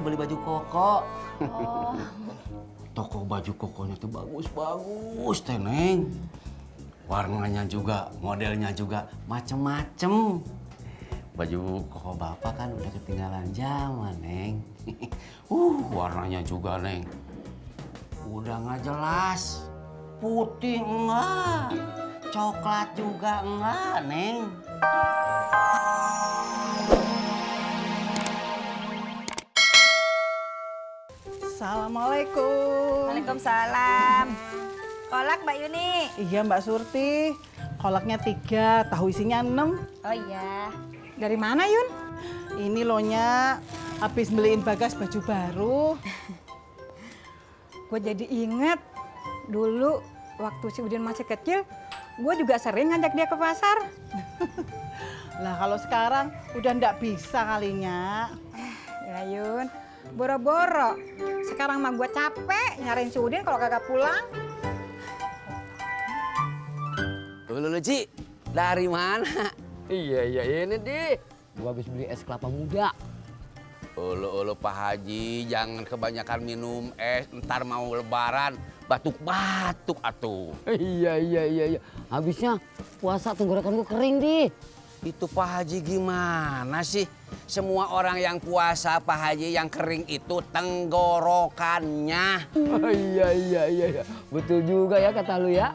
beli baju koko. Oh. Toko baju kokonya tuh bagus-bagus, teh Neng. Warnanya juga, modelnya juga macem-macem. Baju koko bapak kan udah ketinggalan zaman, Neng. Warnanya juga, Neng. Udah nggak jelas. Putih enggak, coklat juga enggak, Neng. Assalamualaikum. Waalaikumsalam. Kolak Mbak Yuni. Iya Mbak Surti, kolaknya 3, tahu isinya 6. Oh iya. Dari mana Yun? Ini lonya habis beliin Bagas baju baru. Gue jadi inget dulu waktu si Udin masih kecil, gue juga sering ngajak dia ke pasar. Lah kalau sekarang udah ndak bisa kalinya. Ya Yun, boro-boro. Sekarang mah gue capek nyariin si Udin kalau kagak pulang. Lu Ci, dari mana? Iya ini deh. Gua habis beli es kelapa muda. Ulu Pak Haji, jangan kebanyakan minum es, ntar mau lebaran batuk-batuk atuh. Iya. Habisnya puasa tenggorokan gua kering deh. Itu Pak Haji gimana sih? Semua orang yang puasa Pak Haji yang kering itu tenggorokannya. Iya. Betul juga ya kata lu ya.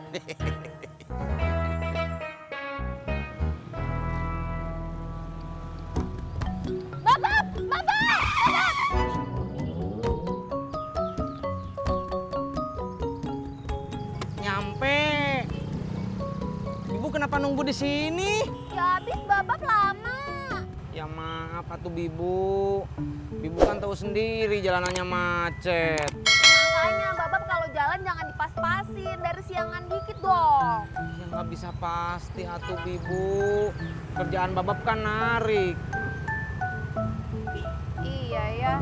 Nyampe. Ibu kenapa nunggu di sini? Ya habis babak lama. Ya maaf atuh Bibu. Bibu kan tahu sendiri jalanannya macet. Makanya babak kalau jalan jangan dipas-pasin, dari siangan dikit dong. Ya nggak bisa pasti atuh Bibu. Kerjaan babab kan narik. Iya ya.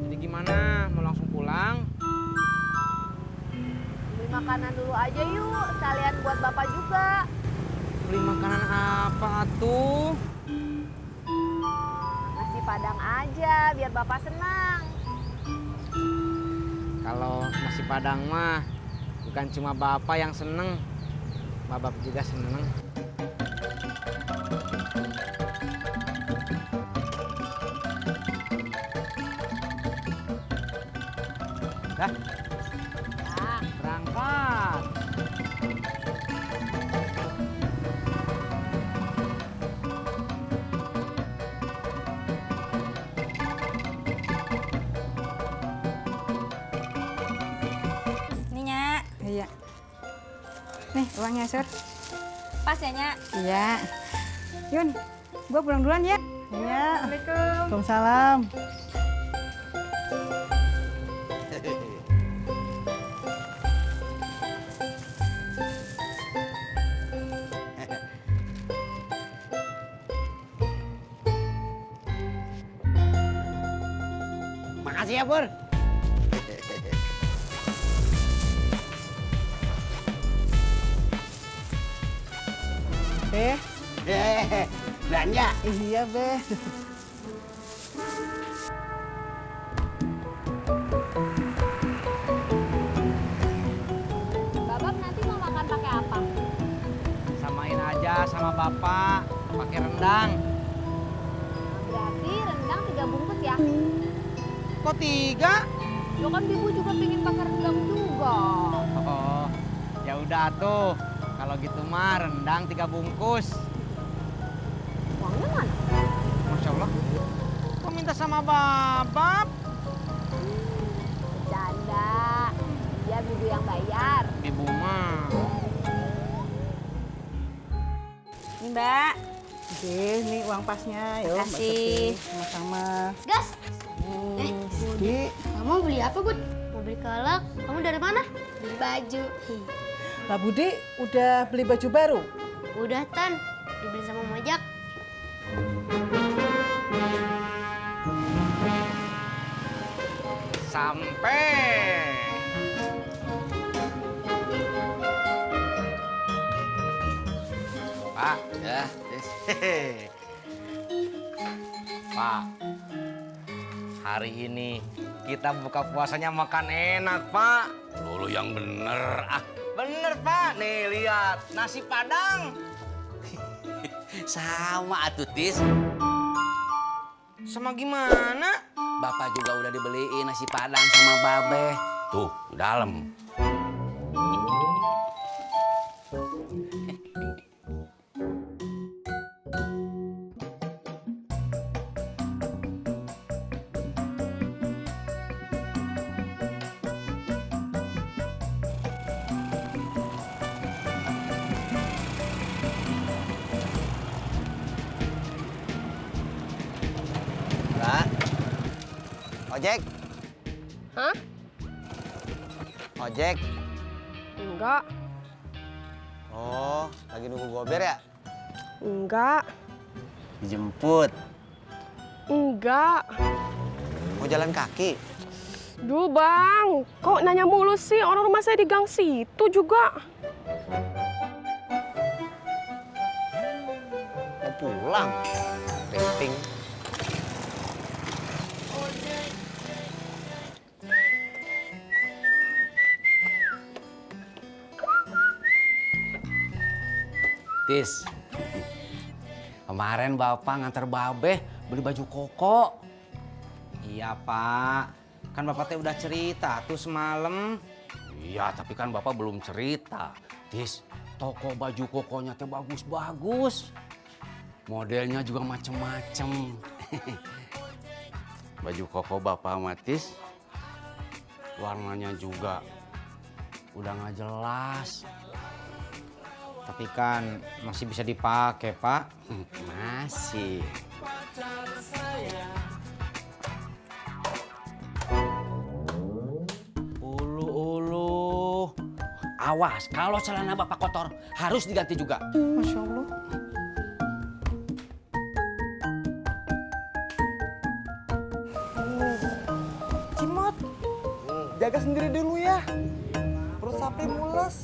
Jadi gimana? Mau langsung pulang? Beli makanan dulu aja yuk, sekalian buat bapak juga. Beli makanan apa atuh? Nasi padang aja, biar bapak senang. Kalau nasi padang mah bukan cuma bapak yang seneng, babab juga seneng. Dah, Nah, berangkat. Nih Nyak. Iya. Nih uangnya Sur. pas ya Nyak. Iya. Yun, gue pulang duluan ya. Iya. Assalamualaikum. Waalaikumsalam. Makasih ya, Pur. Be, Belanja. iya Be. Babak nanti mau makan pakai apa? Samain aja sama bapak, pakai rendang. Berarti rendang 3 bungkus ya? Kok 3? Lo kan Bibu juga pingin pakai rendang juga. Oh, ya udah tuh. Kalau gitu mah rendang 3 bungkus. Uangnya mana? Masya Allah. Kok minta sama babab? Bercanda. Dia Bibu yang bayar. Ibu mah. Nih Mbak. Oke, ini uang pasnya. Yuk, Mbak Makasih. Surti. Sama-sama. Gas, Di, kamu beli apa, Bud? Mau beli kolak. Kamu dari mana? Beli baju. Lah Budi udah beli baju baru? Udah, Tan. Dibeli sama Mojak. Sampai. Pak, ya. Pak, hari ini kita buka puasanya makan enak, Pak. Lu yang bener ah. Bener, Pak. Nih, lihat. Nasi Padang. Sama atuh Tis. Sama gimana? Bapak juga udah dibeliin nasi padang sama babe. Tuh, di dalam. Mbak. Ojek. Hah? Ojek. Enggak, Oh, lagi nunggu gober ya? enggak, Dijemput. enggak. Mau jalan kaki? Duh bang, kok nanya mulu sih? Orang rumah saya di gang situ juga. Mau pulang. Penting. Tis, kemarin bapak nganter babe beli baju koko. Iya, Pak. Kan Bapak teh udah cerita tuh semalam. Iya, tapi kan bapak belum cerita. Tis, toko baju kokonya teh bagus-bagus. Modelnya juga macem-macem. Baju koko bapak sama Tis, warnanya juga udah nggak jelas. Tapi kan masih bisa dipakai, Pak. Masih. Ulu. Awas, kalau celana bapak kotor harus diganti juga. Masya Allah. Cimot, jaga sendiri dulu ya. Perut sampai mules.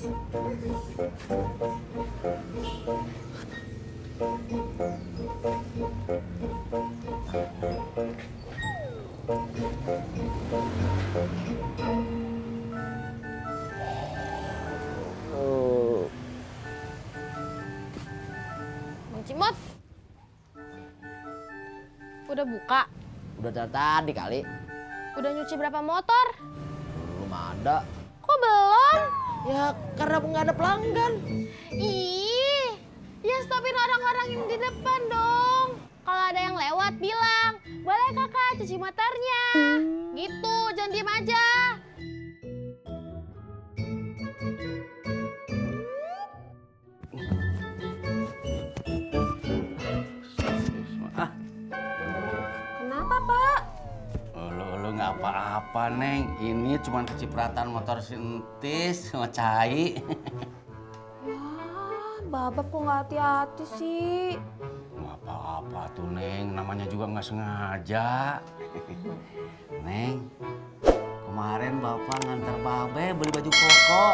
Bang Cimot. Udah buka? Udah dari tadi kali. Udah nyuci berapa motor? Belum ada. Kok belum? Ya karena nggak ada pelanggan. Ih, ya stopin orang-orang yang di depan dong. Kalau ada yang lewat bilang, boleh kakak cuci motornya. Gitu, jangan diem aja. Ah, Kenapa, Pak? lu nggak apa-apa, Neng. Ini cuma kecipratan motor sintis sama cai. Babab kok nggak hati-hati sih? Nggak apa-apa tuh, Neng. Namanya juga nggak sengaja. Neng, kemarin bapak nganter babe beli baju koko.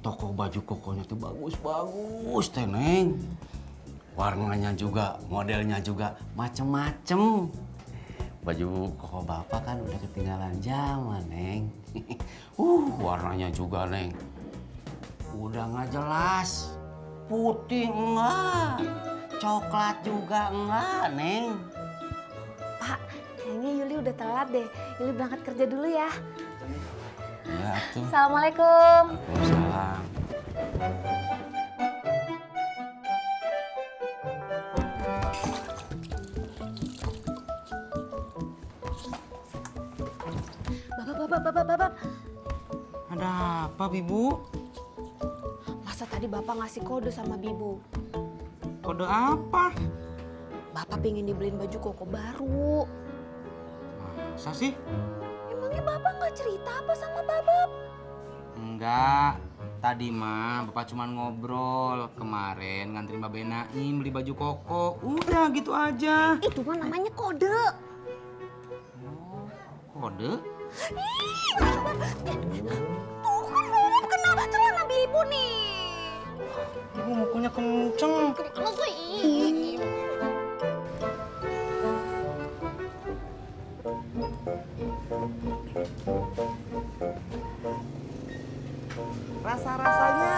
Toko baju kokonya tuh bagus-bagus, teh, Neng. Warnanya juga, modelnya juga macem-macem. Baju koko bapak kan udah ketinggalan zaman, Neng. Warnanya juga, Neng. Udah nggak jelas. Putih enggak. Coklat juga enggak, Neng. Pak, kayaknya Yuli udah telat deh. Yuli berangkat kerja dulu ya. Ya tuh. Assalamualaikum. Waalaikumsalam. Bapak. Ada apa, Bibu? Masa tadi Bapak ngasih kode sama Bibu? Kode apa? Bapak pengen dibeliin baju koko baru. Masa sih? Emangnya Bapak nggak cerita apa sama Babab? Enggak. Tadi mah Bapak cuma ngobrol. Kemarin nganterin Mbak Benaim beli baju koko. Udah gitu aja. Itu mah namanya kode. Kode? Tuh kan Babab kena celana Bibu nih. Ibu mukulnya kenceng. Gimana sih? rasa-rasanya